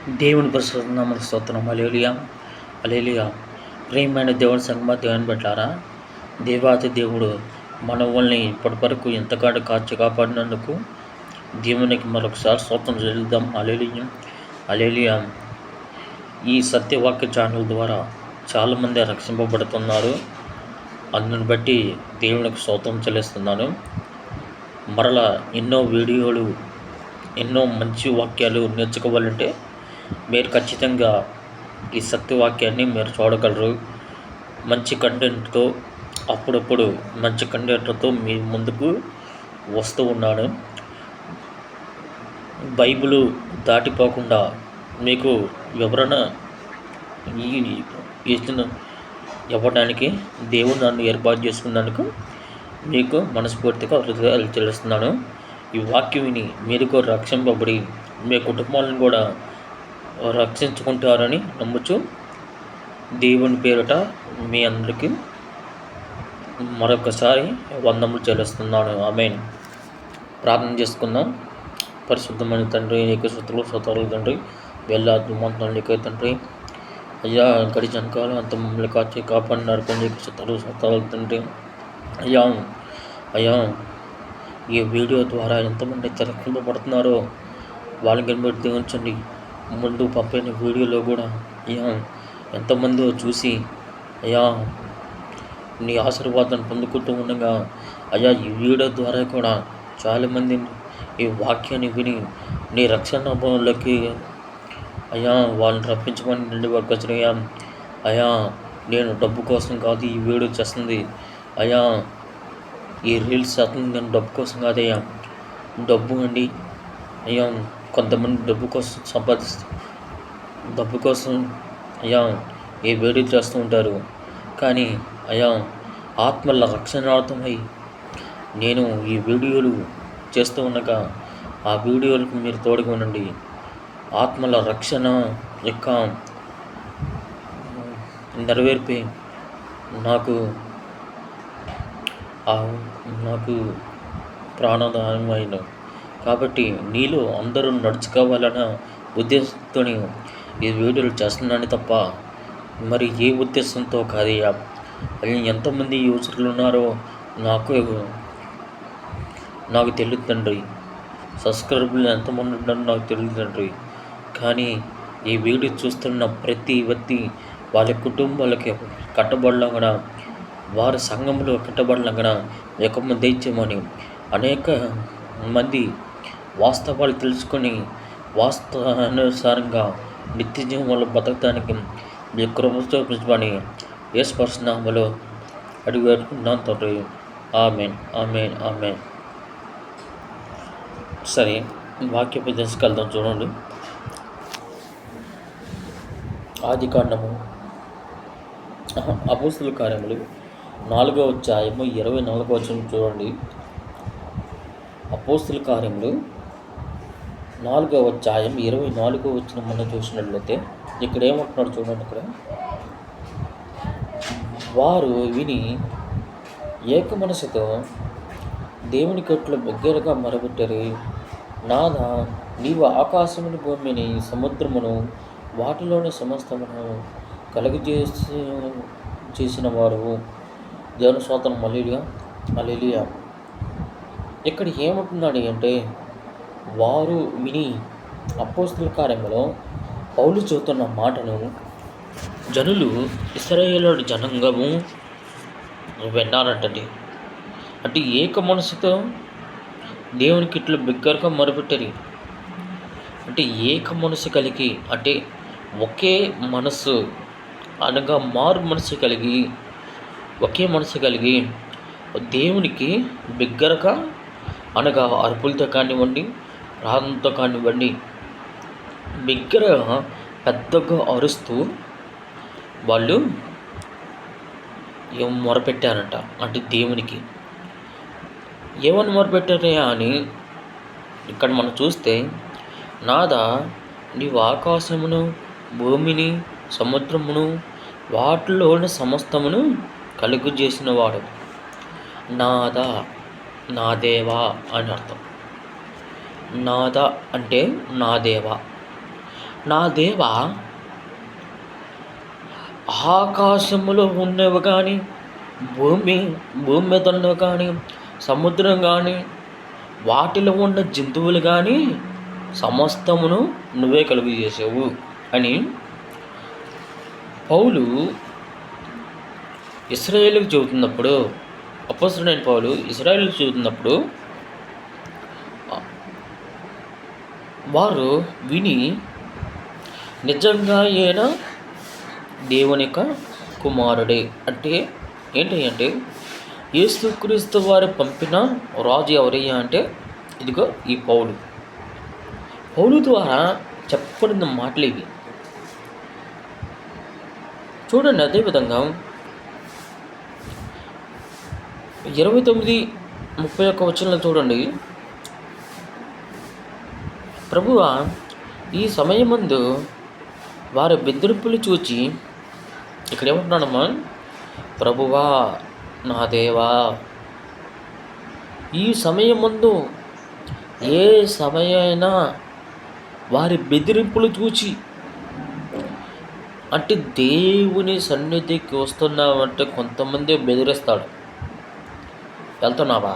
దేవుని పరిశుద్ధ నామమునకు స్తోత్రం. హల్లెలూయా, హల్లెలూయా. ప్రియమైన దేవుని సంగమా, దేవుని బిడ్డలారా, దేవాతి దేవుడు మనవల్ని ఇప్పటి వరకు ఎంతగానో కాచి కాపాడినందుకు దేవునికి మరొకసారి స్తోత్రం చెల్లిద్దాం. హల్లెలూయా, హల్లెలూయా. ఈ సత్యవాక్య ఛానల్ ద్వారా చాలామంది రక్షింపబడుతున్నారు. అందుని బట్టి దేవునికి స్తోత్రం చెల్లిస్తున్నాను. మరలా ఎన్నో వీడియోలు, ఎన్నో మంచి వాక్యాలు నేర్చుకోవాలంటే మీరు ఖచ్చితంగా ఈ సత్యవాక్యాన్ని మీరు చూడగలరు. మంచి కంటెంట్తో, అప్పుడప్పుడు మంచి కంటెంట్తో మీ ముందుకు వస్తూ ఉన్నాను. బైబిలు దాటిపోకుండా మీకు వివరణ ఇచ్చిన ఇవ్వడానికి దేవుడు నన్ను ఏర్పాటు చేసుకున్నందుకు మీకు మనస్ఫూర్తిగా హృదయాలు చెల్లిస్తున్నాను. ఈ వాక్యం విని మీరు కూడా రక్షింపబడి మీ కుటుంబాలను కూడా రక్షించుకుంటారని నమ్ముచు దేవుని పేరిట మీ అందరికీ మరొకసారి వందములు చెల్లిస్తున్నాను. ఆమేన్. ప్రార్థన చేసుకుందాం. పరిశుద్ధమైన తండ్రి, నీకు స్తుతులు తండ్రి, వేలాది మంత్రాలు నీకే తండ్రి. అయ్యా, గడిచిన కాలం అంత మమ్మల్ని కాచి కాపాడినారు. నీకు స్తుతులు తండ్రి. అయ్యా అయ్యా ఈ వీడియో ద్వారా ఎంతమంది రక్షింపబడుతున్నారో వాళ్ళకి మీరు దీవించండి. ముందు పంపిన వీడియోలో కూడా అయ్యా ఎంతమందో చూసి అయ్యా నీ ఆశీర్వాదాన్ని పొందుకుంటూ ఉండగా అయ్యా ఈ వీడియో ద్వారా కూడా చాలామంది ఈ వాక్యాన్ని విని నీ రక్షణ అనుభవంలోకి అయ్యా వాళ్ళని రప్పించమని నిండి వర్కొచ్చినయ్యా. అయ్యా, నేను డబ్బు కోసం కాదు ఈ వీడియో చేస్తుంది. అయ్యా, ఈ రీల్స్ చేస్తుంది నేను డబ్బు కోసం కాదయ్యా. డబ్బు అండి అయ్యా, కొంతమంది డబ్బు కోసం డబ్బు కోసం అయ్యా ఏ వీడియో చేస్తూ ఉంటారు. కానీ అయ్యా, ఆత్మల రక్షణార్థమై నేను ఈ వీడియోలు చేస్తూ ఉండగా ఆ వీడియోలకు మీరు తోడుగా ఉండండి. ఆత్మల రక్షణ యొక్క నెరవేర్పి నాకు ప్రాణదాయమైన కాబట్టి నీలో అందరూ నడుచుకోవాలన్న ఉద్దేశంతో ఈ వీడియోలు చేస్తున్నాను తప్ప మరి ఏ ఉద్దేశంతో కాదయ్యా. అది ఎంతమంది యూజర్లు ఉన్నారో నాకు తెలియదు తండ్రి. సబ్స్క్రైబర్లు ఎంతమంది ఉన్నారో నాకు తెలియదు తండ్రి. కానీ ఈ వీడియో చూస్తున్న ప్రతి వ్యక్తి వాళ్ళ కుటుంబాలకి కట్టబడలాగా, వారి సంఘంలో కట్టబడలాగా ఎక్కువ దయచేయమని అనేక మంది వాస్తవాలు తెలుసుకొని వాస్తవానుసారంగా నిత్య జీవంలో బతకడానికి మీ కృప చూపించమని యేసు పరిశుద్ధ నామములో అడిగి వేడుకుంటున్నాను తండ్రి. ఆమేన్, ఆమేన్, ఆమేన్. సరే, వాక్య తీసుకెళ్దాం. చూడండి, ఆదికాండము అపోస్తలుల కార్యములు 4వ అధ్యాయము 24వ వచనం చూడండి. అపోస్తలుల కార్యములు 4వ అధ్యాయం 24వ వచనం మనం చూసినట్లయితే ఇక్కడ ఏమంటున్నాడు చూడండి. ఇక్కడ వారు విని ఏక మనసుతో దేవుని కట్లు దగ్గరగా మొరపెట్టారు. నాదా, నీవు ఆకాశమును, భూమిని, సముద్రమును, వాటిలోని సమస్తమును చేసిన వారు. దేవుని స్తోత్రం. హల్లెలూయా, హల్లెలూయా. ఇక్కడ ఏమంటున్నాడు అంటే, వారు విని అపోస్తలుల కార్యములో పౌలు చెబుతున్న మాటను జనులు, ఇశ్రాయేలు జనాంగము విన్నారంటండి. అంటే ఏక మనసుతో దేవునికి ఇట్లా బిగ్గరగా మొరపెట్టారు. అంటే ఏక మనసు కలిగి, అంటే ఒకే మనసు అనగా మారు మనసు కలిగి, ఒకే మనసు కలిగి దేవునికి బిగ్గరగా అనగా అరుపులతో కానివ్వండి, ప్రార్థనతో కానివ్వండి, బిగ్గరగా పెద్దగా అరుస్తూ వాళ్ళు మొరపెట్టారంట. అంటే దేవునికి ఏమని మొరపెట్టారయ్యా అని ఇక్కడ మనం చూస్తే, నాదా, నీవు ఆకాశమును, భూమిని, సముద్రమును, వాటిలోని సమస్తమును కలుగు చేసిన వాడు. నాదా, నా దేవా అని అర్థం. నాద అంటే నా దేవా. నా దేవా, ఆకాశములో ఉన్నవి కానీ, భూమి భూమి మీద ఉన్నవి కానీ, సముద్రం కానీ, వాటిలో ఉన్న జంతువులు కానీ సమస్తమును నువ్వే కలుగు చేసావు అని పౌలు ఇశ్రాయేలుకు చెబుతున్నప్పుడు, అపొస్తలుడైన పౌలు ఇశ్రాయేలుకు చెబుతున్నప్పుడు వారు విని నిజంగా ఈయన దేవుని యొక్క కుమారుడే అంటే ఏంటి యేసుక్రీస్తు వారు పంపిన రాజు ఎవరయ్యా అంటే ఇదిగో ఈ పౌలు ద్వారా చెప్పబడిన మాటలు ఇవి. చూడండి, అదేవిధంగా 29:31 వచనంలో చూడండి, ప్రభువా ఈ సమయమందు వారి బెదిరింపులు చూచి, ఇక్కడ ఏమంటున్నాడమ్మా, ప్రభువా నా దేవా, ఈ సమయమందు ఏ సమయమైనా వారి బెదిరింపులు చూచి, అంటే దేవుని సన్నిధికి వస్తున్నామంటే కొంతమంది బెదిరిస్తాడు. వెళ్తున్నావా,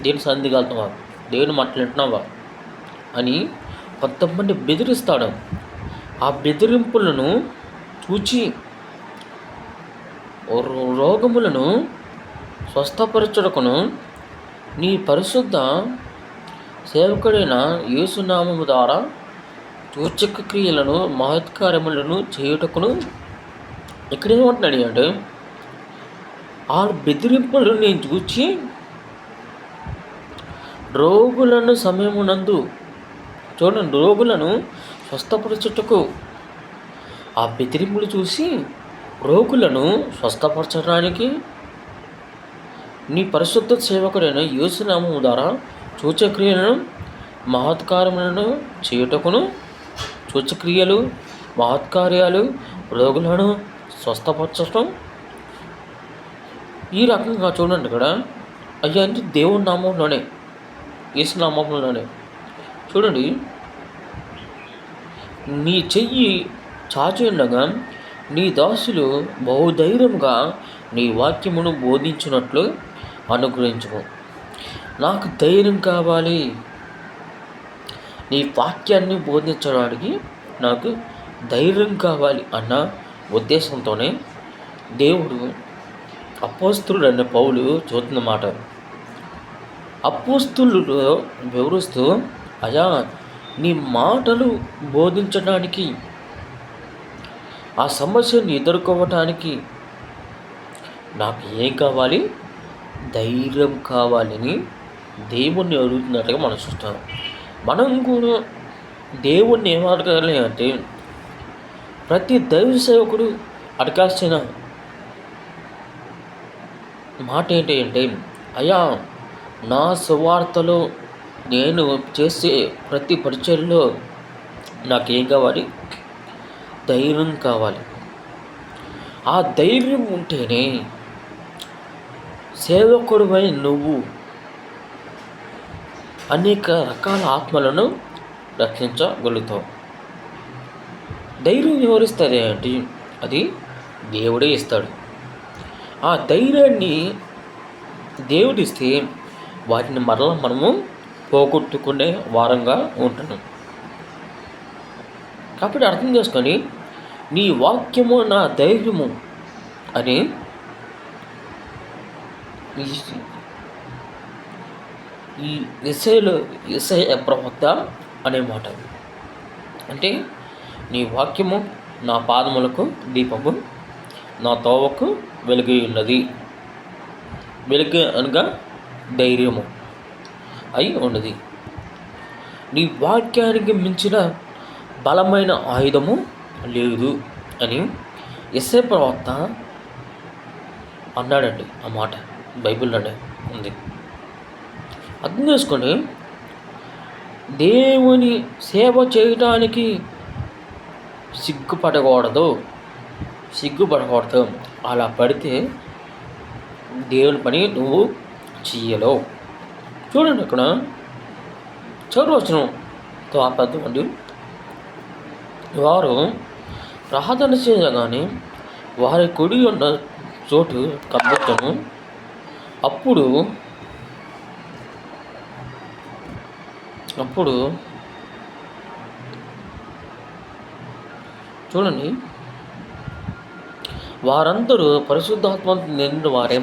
దేవుని సన్నిధికి వెళ్తున్నావా, దేవుని మాట్లాడుతున్నావా అని కొంతమంది బెదిరిస్తాడు. ఆ బెదిరింపులను చూచి రోగములను స్వస్థపరచుటకును నీ పరిశుద్ధ సేవకుడైన యేసునామము ద్వారా సూచక క్రియలను మహత్కార్యములను చేయుటకును. ఇక్కడ ఏమంటున్నాడు అంటే, ఆ బెదిరింపులను నేను చూచి రోగులను సమయమునందు, చూడండి, రోగులను స్వస్థపరచుటకు, ఆ బెదిరింపులు చూసి రోగులను స్వస్థపరచడానికి నీ పరిశుద్ధ సేవకుడైన యేసునామము ద్వారా సూచక్రియలను మహత్కార్యములను చేయుటకును, సూచక్రియలు మహత్కార్యాలు రోగులను స్వస్థపరచడం, ఈ రకంగా చూడండి ఇక్కడ అయ్యా అంటే దేవుని నామంలోనే, యేసు నామంలోనే. చూడండి, నీ చెయ్యి చాచి ఉండగా నీ దాసులు బహుధైర్యముగా నీ వాక్యమును బోధించినట్లు అనుగ్రహించుము. నాకు ధైర్యం కావాలి, నీ వాక్యాన్ని బోధించడానికి నాకు ధైర్యం కావాలి అన్న ఉద్దేశంతోనే దేవుడు అపోస్తలుడైన పౌలు చూస్తున్న మాట. అపోస్తలుడు వివరిస్తూ, అయ్యా నీ మాటలు బోధించడానికి, ఆ సమస్యను ఎదుర్కోవటానికి నాకు ఏం కావాలి, ధైర్యం కావాలని దేవుణ్ణి అడుగుతున్నట్టుగా మనం చూస్తాం. మనం కూడా దేవుణ్ణి ఏం అడగాలి అంటే, ప్రతి దైవ సేవకుడు అడగాల్సిన మాట ఏంటి అంటే, అయ్యా నా సువార్తలో నేను చేసే ప్రతి పరిచర్యలో నాకేం కావాలి, ధైర్యం కావాలి. ఆ ధైర్యం ఉంటేనే సేవకుడివై నువ్వు అనేక రకాల ఆత్మలను రక్షించగలుగుతావు. ధైర్యం ఎవరిస్తుంది అంటే అది దేవుడే ఇస్తాడు. ఆ ధైర్యాన్ని దేవుడిస్తే వాటిని మరలా మనము పోగొట్టుకునే వారంగా ఉంటున్నాం. కాబట్టి అర్థం చేసుకొని, నీ వాక్యము నా ధైర్యము అని ఈ యెషయా ప్రవక్త అనే మాట. అంటే నీ వాక్యము నా పాదములకు దీపము, నా తోవకు వెలుగు ఉన్నది. వెలుగు అనగా ధైర్యము అయి ఉన్నది. నీ వాక్యానికి మించిన బలమైన ఆయుధము లేదు అని యెషయా ప్రవక్త అన్నాడండి. ఆ మాట బైబిల్లోనే ఉంది. అర్థం చేసుకొని, దేవుని సేవ చేయడానికి సిగ్గుపడకూడదు. అలా పడితే దేవుని పని నువ్వు చెయ్యలేవు. చూడండి, అక్కడ చివరి వచనంతో ఆపేద్దామండి. వారు ప్రార్థన చేయగానే వారి కుడి ఉన్న చోటు కబ్బెత్తను. అప్పుడు అప్పుడు చూడండి, వారందరూ పరిశుద్ధాత్మ నిండిన వారే